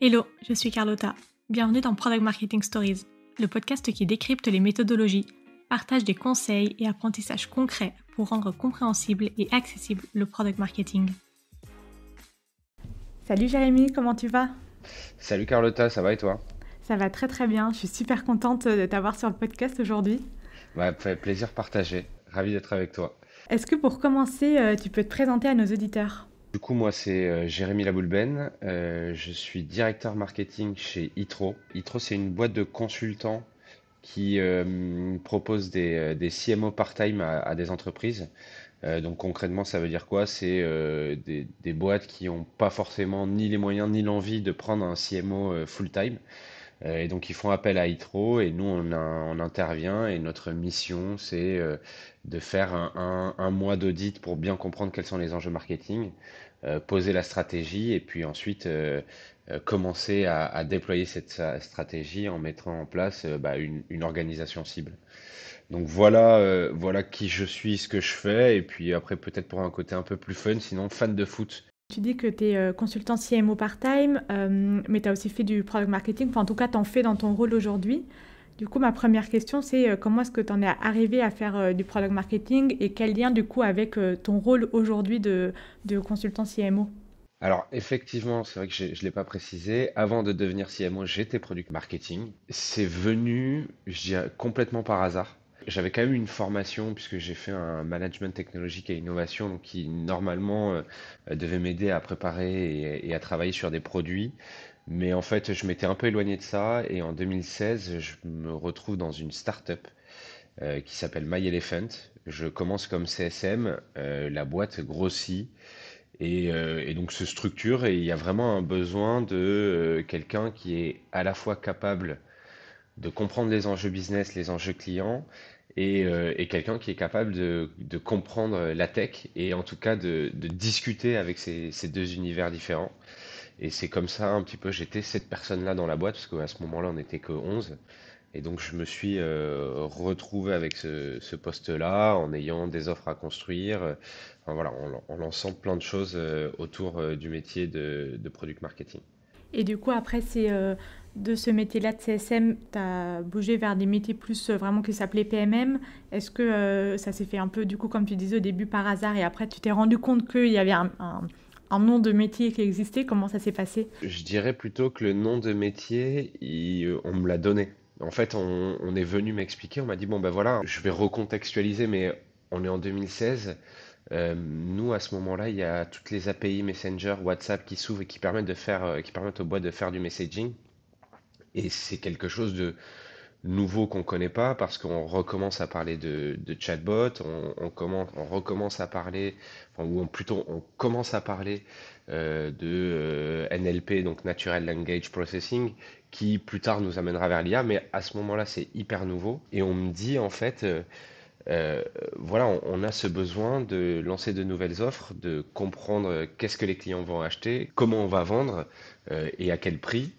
Hello, je suis Carlotta. Bienvenue dans Product Marketing Stories, le podcast qui décrypte les méthodologies, partage des conseils et apprentissages concrets pour rendre compréhensible et accessible le product marketing. Salut Jérémy, comment tu vas ? Salut Carlotta, ça va et toi? Ça va très très bien, je suis super contente de t'avoir sur le podcast aujourd'hui. Plaisir partagé, ravi d'être avec toi. Est-ce que pour commencer, tu peux te présenter à nos auditeurs ? Du coup, moi c'est Jérémy Laboulben, je suis directeur marketing chez Itro. Itro, c'est une boîte de consultants qui propose des CMO part-time à des entreprises. Donc concrètement, ça veut dire quoi? C'est des boîtes qui n'ont pas forcément ni les moyens ni l'envie de prendre un CMO full-time. Et donc ils font appel à Itro et nous on intervient et notre mission c'est de faire un mois d'audit pour bien comprendre quels sont les enjeux marketing, poser la stratégie et puis ensuite commencer à déployer cette stratégie en mettant en place une organisation cible. Donc voilà qui je suis, ce que je fais et puis après peut-être pour un côté un peu plus fun, sinon fan de foot. Tu dis que tu es consultant CMO part-time, mais tu as aussi fait du product marketing, enfin en tout cas tu en fais dans ton rôle aujourd'hui. Du coup, ma première question, c'est comment est-ce que tu en es arrivé à faire du product marketing et quel lien du coup avec ton rôle aujourd'hui de consultant CMO? Alors effectivement, c'est vrai que je ne l'ai pas précisé. Avant de devenir CMO, j'étais product marketing. C'est venu, je dirais, complètement par hasard. J'avais quand même une formation puisque j'ai fait un management technologique et innovation donc qui normalement devait m'aider à préparer et à travailler sur des produits. Mais en fait, je m'étais un peu éloigné de ça et en 2016, je me retrouve dans une start-up qui s'appelle MyElephant. Je commence comme CSM, la boîte grossit. Et donc se structure et il y a vraiment un besoin de quelqu'un qui est à la fois capable de comprendre les enjeux business, les enjeux clients, et quelqu'un qui est capable de comprendre la tech et en tout cas de discuter avec ces deux univers différents. Et c'est comme ça un petit peu, j'étais cette personne-là dans la boîte, parce qu'à ce moment-là on n'était que 11. Et donc je me suis retrouvé avec ce poste-là en ayant des offres à construire, enfin, voilà, en lançant plein de choses autour du métier de product marketing. Et du coup, après, c'est de ce métier-là de CSM, tu as bougé vers des métiers plus vraiment qui s'appelaient PMM. Est-ce que ça s'est fait un peu, du coup, comme tu disais au début, par hasard et après tu t'es rendu compte qu'il y avait un nom de métier qui existait? Comment ça s'est passé? Je dirais plutôt que le nom de métier, on me l'a donné. En fait, on est venu m'expliquer, on m'a dit, bon ben voilà, je vais recontextualiser, mais on est en 2016. Nous, à ce moment-là, il y a toutes les API Messenger, WhatsApp qui s'ouvrent et qui permettent aux boîtes de faire du messaging. Et c'est quelque chose de nouveau qu'on ne connaît pas parce qu'on recommence à parler de chatbot, on recommence à parler, enfin, plutôt on commence à parler de NLP, donc Natural Language Processing, qui plus tard nous amènera vers l'IA, mais à ce moment-là c'est hyper nouveau. Et on me dit en fait, euh, voilà, on a ce besoin de lancer de nouvelles offres, de comprendre qu'est-ce que les clients vont acheter, comment on va vendre et à quel prix.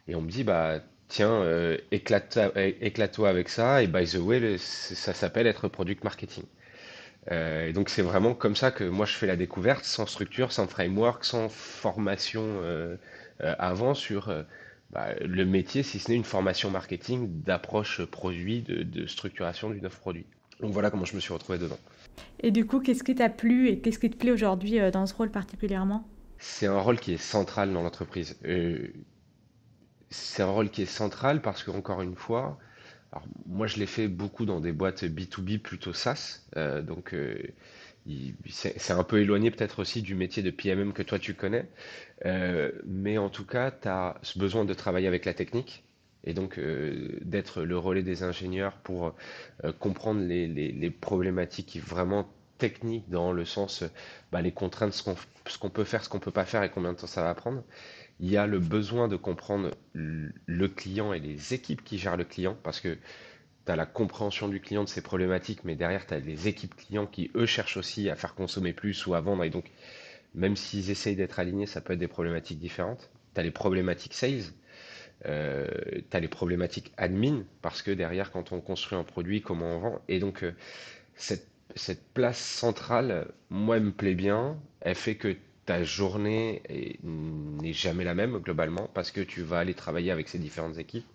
Et on me dit, bah tiens, éclate-toi avec ça. Et by the way, ça s'appelle être product marketing. Et donc c'est vraiment comme ça que moi je fais la découverte, sans structure, sans framework, sans formation avant sur le métier, si ce n'est une formation marketing d'approche produit, de structuration d'une offre produit. Donc voilà comment je me suis retrouvé dedans. Et du coup, qu'est-ce qui t'a plu et qu'est-ce qui te plaît aujourd'hui dans ce rôle particulièrement? C'est un rôle qui est central dans l'entreprise. C'est un rôle qui est central parce que, encore une fois, alors moi je l'ai fait beaucoup dans des boîtes B2B plutôt SaaS, c'est un peu éloigné peut-être aussi du métier de PMM que toi tu connais. Mais en tout cas, tu as ce besoin de travailler avec la technique et donc d'être le relais des ingénieurs pour comprendre les problématiques vraiment techniques dans le sens, les contraintes, ce qu'on peut faire, ce qu'on peut pas faire et combien de temps ça va prendre. Il y a le besoin de comprendre le client et les équipes qui gèrent le client parce que tu as la compréhension du client de ses problématiques, mais derrière, tu as les équipes clients qui, eux, cherchent aussi à faire consommer plus ou à vendre. Et donc, même s'ils essayent d'être alignés, ça peut être des problématiques différentes. Tu as les problématiques sales, tu as les problématiques admin, parce que derrière, quand on construit un produit, comment on vend. Et donc, cette place centrale, moi, elle me plaît bien. Elle fait que ta journée n'est jamais la même globalement parce que tu vas aller travailler avec ces différentes équipes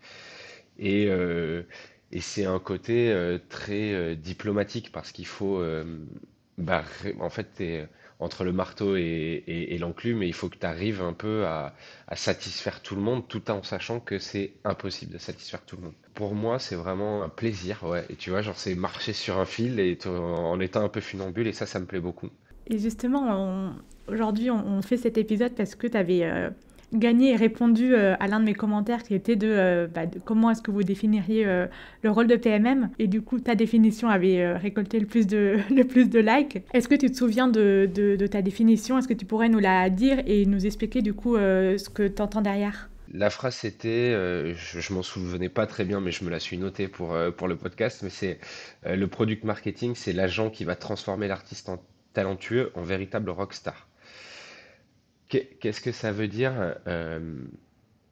et, euh, et c'est un côté très diplomatique parce qu'il faut, en fait, t'es entre le marteau et l'enclume et il faut que tu arrives un peu à satisfaire tout le monde tout en sachant que c'est impossible de satisfaire tout le monde. Pour moi, c'est vraiment un plaisir, ouais. Et tu vois, genre, c'est marcher sur un fil en étant un peu funambule et ça me plaît beaucoup. Et justement, aujourd'hui, on fait cet épisode parce que tu avais gagné et répondu à l'un de mes commentaires qui était de comment est-ce que vous définiriez le rôle de PMM. Et du coup, ta définition avait récolté le plus de, le plus de likes. Est-ce que tu te souviens de ta définition? Est-ce que tu pourrais nous la dire et nous expliquer du coup ce que tu entends derrière? La phrase c'était, je m'en souvenais pas très bien, mais je me la suis notée pour le podcast, mais c'est le product marketing, c'est l'agent qui va transformer l'artiste talentueux en véritable rockstar. Qu'est-ce que ça veut dire?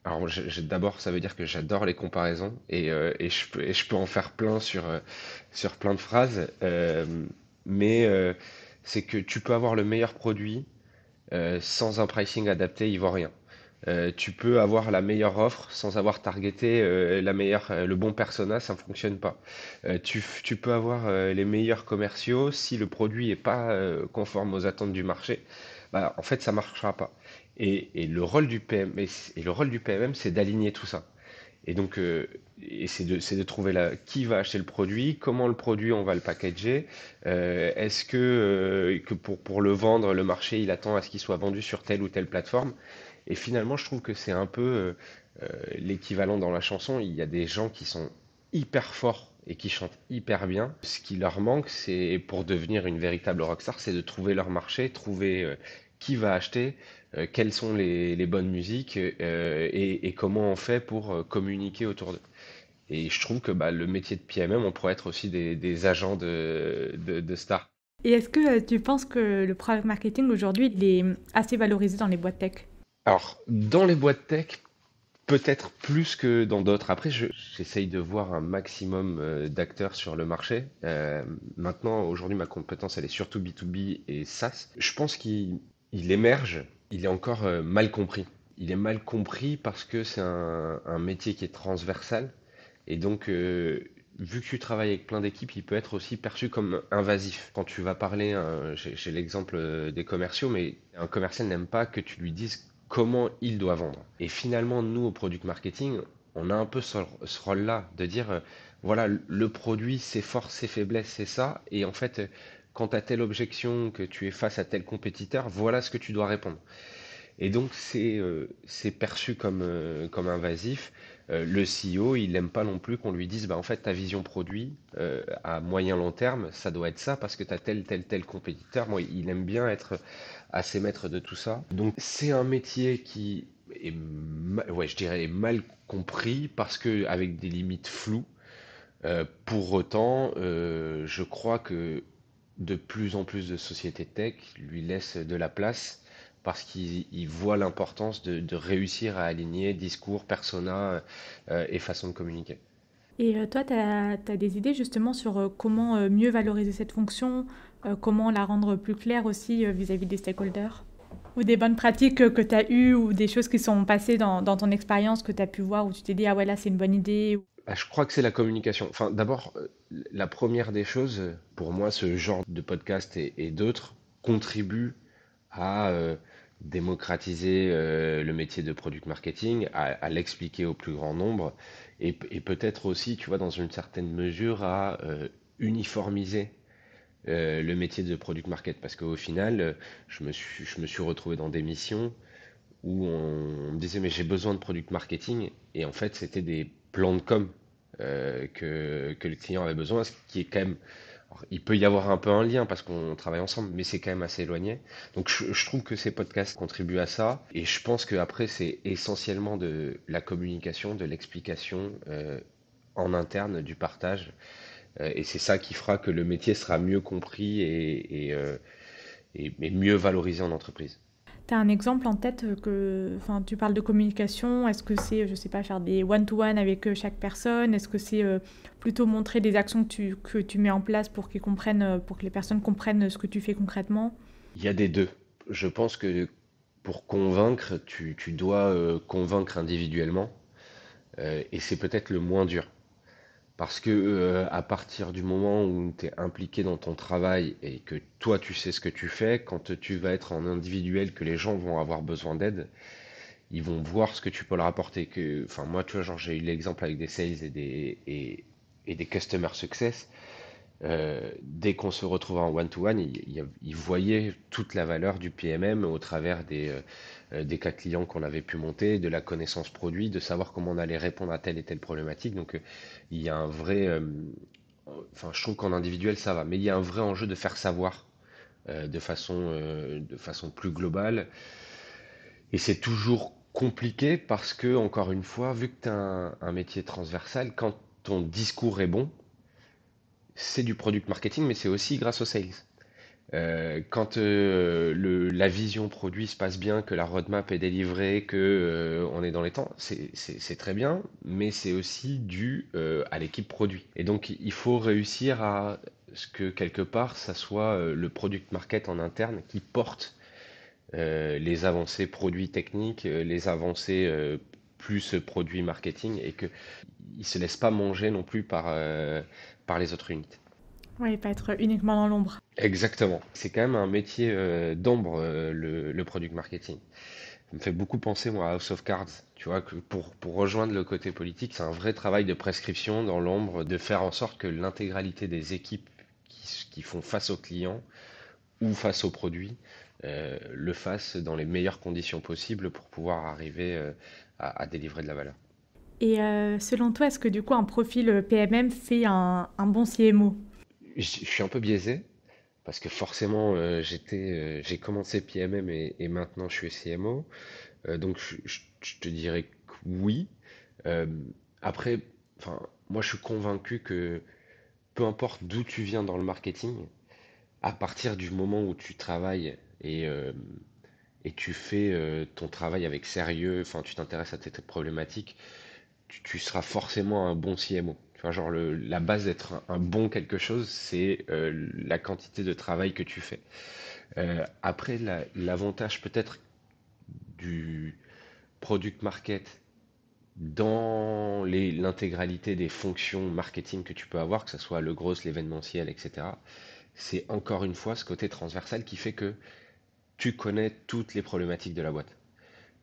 Alors d'abord, ça veut dire que j'adore les comparaisons et je peux en faire plein sur plein de phrases, mais c'est que tu peux avoir le meilleur produit sans un pricing adapté ivoirien. Tu peux avoir la meilleure offre sans avoir targeté le bon persona, ça ne fonctionne pas. Tu peux avoir les meilleurs commerciaux, si le produit n'est pas conforme aux attentes du marché, bah, en fait, ça ne marchera pas. Et le rôle du le rôle du PMM, c'est d'aligner tout ça. Et donc, c'est de trouver qui va acheter le produit, comment le produit on va le packager, est-ce que pour le vendre, le marché il attend à ce qu'il soit vendu sur telle ou telle plateforme. Et finalement, je trouve que c'est un peu l'équivalent dans la chanson. Il y a des gens qui sont hyper forts et qui chantent hyper bien. Ce qui leur manque, c'est pour devenir une véritable rockstar, c'est de trouver leur marché, trouver qui va acheter, quelles sont les bonnes musiques et comment on fait pour communiquer autour d'eux. Et je trouve que bah, le métier de PMM, on pourrait être aussi des agents de stars. Et est-ce que tu penses que le product marketing aujourd'hui, il est assez valorisé dans les boîtes tech? Alors, dans les boîtes tech, peut-être plus que dans d'autres. Après, j'essaye de voir un maximum d'acteurs sur le marché. Maintenant, aujourd'hui, ma compétence, elle est surtout B2B et SaaS. Je pense qu'il émerge, il est encore mal compris. Il est mal compris parce que c'est un métier qui est transversal. Et donc, vu que tu travailles avec plein d'équipes, il peut être aussi perçu comme invasif. Quand tu vas parler, j'ai l'exemple des commerciaux, mais un commercial n'aime pas que tu lui dises comment il doit vendre. Et finalement, nous, au product marketing, on a un peu ce rôle-là de dire, voilà, le produit, ses forces, ses faiblesses, c'est ça. Et en fait, quand tu as telle objection, que tu es face à tel compétiteur, voilà ce que tu dois répondre. Et donc c'est perçu comme invasif. Le CEO, il n'aime pas non plus qu'on lui dise, bah, en fait, ta vision produit à moyen long terme, ça doit être ça parce que tu as tel compétiteur. Moi, il aime bien être assez maître de tout ça. Donc c'est un métier qui est, ouais, je dirais, mal compris parce que avec des limites floues. Pour autant, je crois que de plus en plus de sociétés tech lui laissent de la place parce qu'ils voient l'importance de réussir à aligner discours, persona et façon de communiquer. Et toi, tu as des idées justement sur comment mieux valoriser cette fonction, comment la rendre plus claire aussi vis-à-vis des stakeholders? Ou des bonnes pratiques que tu as eues ou des choses qui sont passées dans ton expérience que tu as pu voir où tu t'es dit, ah ouais, là, c'est une bonne idée. Ah, je crois que c'est la communication. Enfin, d'abord, la première des choses, pour moi, ce genre de podcast et d'autres contribue à démocratiser le métier de product marketing, à l'expliquer au plus grand nombre, et peut-être aussi, tu vois, dans une certaine mesure, à uniformiser le métier de product market. Parce qu'au final, je me suis retrouvé dans des missions où on me disait, mais j'ai besoin de product marketing, et en fait, c'était des plans de com que le client avait besoin, ce qui est quand même alors, il peut y avoir un peu un lien parce qu'on travaille ensemble, mais c'est quand même assez éloigné. Donc je trouve que ces podcasts contribuent à ça. Et je pense qu'après, c'est essentiellement de la communication, de l'explication en interne, du partage. Et c'est ça qui fera que le métier sera mieux compris et mieux valorisé en entreprise. Tu as un exemple en tête enfin, tu parles de communication, est-ce que c'est, je sais pas, faire des one-to-one avec chaque personne? Est-ce que c'est plutôt montrer des actions que tu mets en place pour qu'ils comprennent, pour que les personnes comprennent ce que tu fais concrètement? Il y a des deux. je pense que pour convaincre, tu dois convaincre individuellement, et c'est peut-être le moins dur. Parce que à partir du moment où tu es impliqué dans ton travail et que toi tu sais ce que tu fais, quand tu vas être en individuel, que les gens vont avoir besoin d'aide, ils vont voir ce que tu peux leur apporter. Enfin moi tu vois, genre j'ai eu l'exemple avec des sales et des customer success. Dès qu'on se retrouvait en one-to-one, ils voyaient toute la valeur du PMM au travers des cas clients qu'on avait pu monter, de la connaissance produit, de savoir comment on allait répondre à telle et telle problématique. Donc il y a un vrai, enfin je trouve qu'en individuel ça va, mais il y a un vrai enjeu de faire savoir de façon plus globale. Et c'est toujours compliqué parce que, encore une fois, vu que tu as un métier transversal, quand ton discours est bon, c'est du product marketing, mais c'est aussi grâce aux sales. Quand la vision produit se passe bien, que la roadmap est délivrée, que on est dans les temps, c'est très bien, mais c'est aussi dû à l'équipe produit. Et donc il faut réussir à ce que quelque part ça soit le product market en interne qui porte les avancées produits techniques, les avancées plus produits marketing, et que ne se laisse pas manger non plus par les autres unités. Oui, pas être uniquement dans l'ombre. Exactement. C'est quand même un métier d'ombre, le product marketing. Ça me fait beaucoup penser, moi, à House of Cards. Tu vois, que pour rejoindre le côté politique, c'est un vrai travail de prescription dans l'ombre, de faire en sorte que l'intégralité des équipes qui font face aux clients ou face aux produits le fassent dans les meilleures conditions possibles pour pouvoir arriver à délivrer de la valeur. Et selon toi, est-ce que du coup un profil PMM fait un bon CMO? Je suis un peu biaisé parce que forcément j'ai commencé PMM et maintenant je suis CMO. Donc je te dirais que oui. Euh, Après, enfin, moi je suis convaincu que peu importe d'où tu viens dans le marketing, à partir du moment où tu travailles et tu fais ton travail avec sérieux, enfin tu t'intéresses à tes problématiques, tu seras forcément un bon CMO. Tu vois, genre la base d'être un bon quelque chose, c'est la quantité de travail que tu fais. Après, l'avantage peut-être du product market dans l'intégralité des fonctions marketing que tu peux avoir, que ce soit le gros, l'événementiel, etc., c'est encore une fois ce côté transversal qui fait que tu connais toutes les problématiques de la boîte.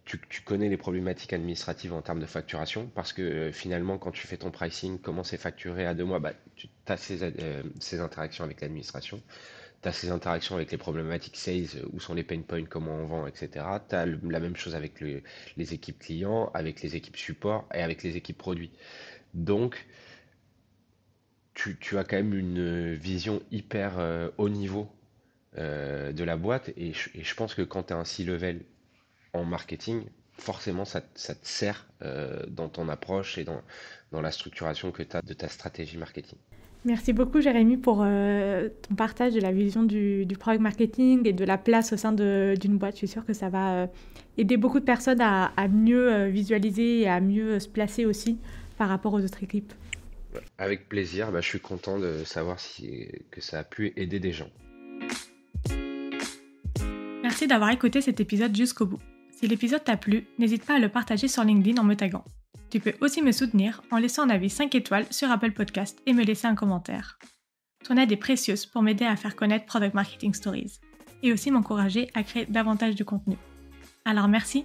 Tu connais les problématiques administratives en termes de facturation parce que finalement, quand tu fais ton pricing, comment c'est facturé à 2 mois, bah, tu as ces interactions avec l'administration, tu as ces interactions avec les problématiques sales, où sont les pain points, comment on vend, etc. Tu as la même chose avec les équipes clients, avec les équipes support et avec les équipes produits. Donc, tu as quand même une vision hyper haut niveau de la boîte et je pense que quand tu as un C-level en marketing, forcément, ça te sert dans ton approche et dans la structuration que tu as de ta stratégie marketing. Merci beaucoup Jérémy pour ton partage de la vision du product marketing et de la place au sein d'une boîte. Je suis sûre que ça va aider beaucoup de personnes à mieux visualiser et à mieux se placer aussi par rapport aux autres équipes. Avec plaisir, bah, je suis content de savoir que ça a pu aider des gens. Merci d'avoir écouté cet épisode jusqu'au bout. Si l'épisode t'a plu, n'hésite pas à le partager sur LinkedIn en me taguant. Tu peux aussi me soutenir en laissant un avis 5 étoiles sur Apple Podcast et me laisser un commentaire. Ton aide est précieuse pour m'aider à faire connaître Product Marketing Stories et aussi m'encourager à créer davantage de contenu. Alors merci